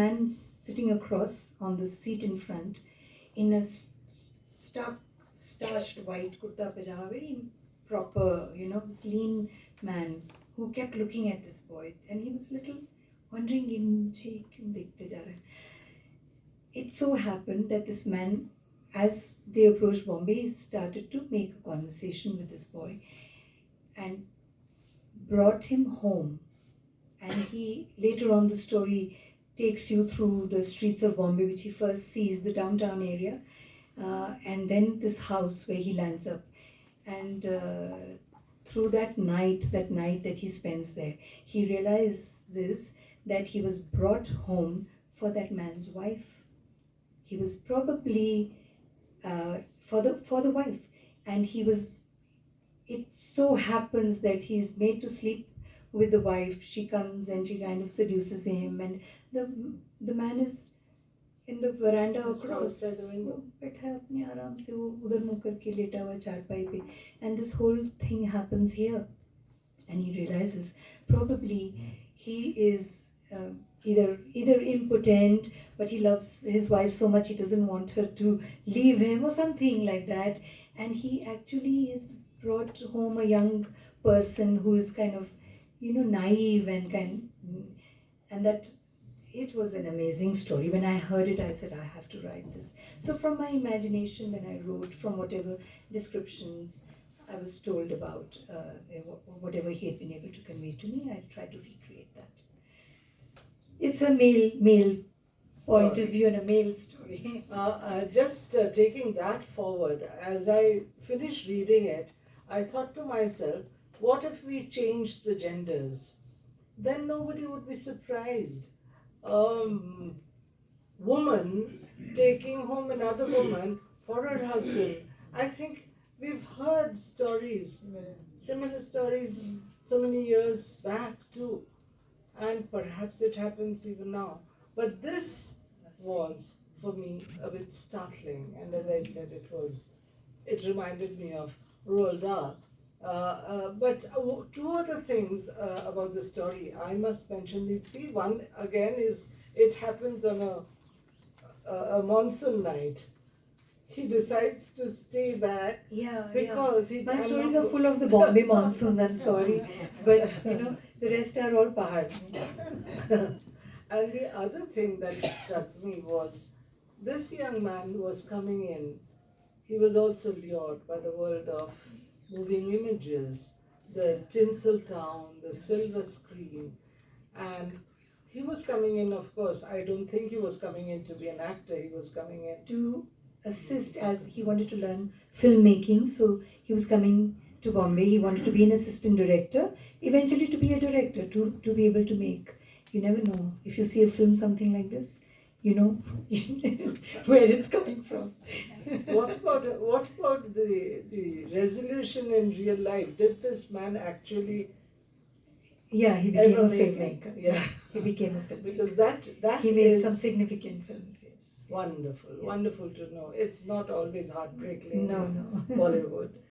man sitting across on the seat in front in a starched white kurta pajama, very proper, this lean man who kept looking at this boy, and he was little wondering, "ये मुझे क्यों देखते जा रहा है?" It so happened that this man, as they approached Bombay, he started to make a conversation with this boy and brought him home. And he, later on the story, takes you through the streets of Bombay, which he first sees, the downtown area, and then this house where he lands up. And through that night that he spends there, he realizes that he was brought home for that man's wife. He was probably for the wife, and he was. It so happens that he's made to sleep with the wife. She comes and she kind of seduces him, and the man is in the veranda across. वो बैठा है अपने आराम से, वो उधर मुँह करके लेटा हुआ चारपाई पे, and this whole thing happens here, and he realizes probably he is either impotent, but he loves his wife so much he doesn't want her to leave him or something like that, and he actually is brought home a young person who is kind of naive and that. It was an amazing story. When I heard it, I said, I have to write this. So from my imagination, then I wrote from whatever descriptions I was told about, whatever he had been able to convey to me, I tried to recreate that. It's a male point of view and a male story. Just taking that forward, as I finished reading it, I thought to myself, what if we changed the genders? Then nobody would be surprised. Woman taking home another woman for her husband. I think we've heard stories, similar stories, so many years back too, and perhaps it happens even now. But this was for me a bit startling, and as I said, it reminded me of Roald Dahl. But two other things about the story I must mention. The one again is it happens on a monsoon night. He decides to stay back because my stories are full of the Bombay monsoons. I'm sorry, but the rest are all pahad. And the other thing that struck me was this young man who was coming in. He was also lured by the world of moving images, the tinsel town, the silver screen, and he was coming in, of course, I don't think he was coming in to be an actor, he was coming in to assist, as he wanted to learn filmmaking, so he was coming to Bombay. He wanted to be an assistant director, eventually to be a director, to be able to make, you never know, if you see a film something like this, where it's coming from. What about the resolution in real life? Did this man actually? Yeah, he became a filmmaker. Yeah, he became a filmmaker because that he made some significant films. Yes, wonderful, wonderful to know. It's not always heartbreaking. No. Bollywood.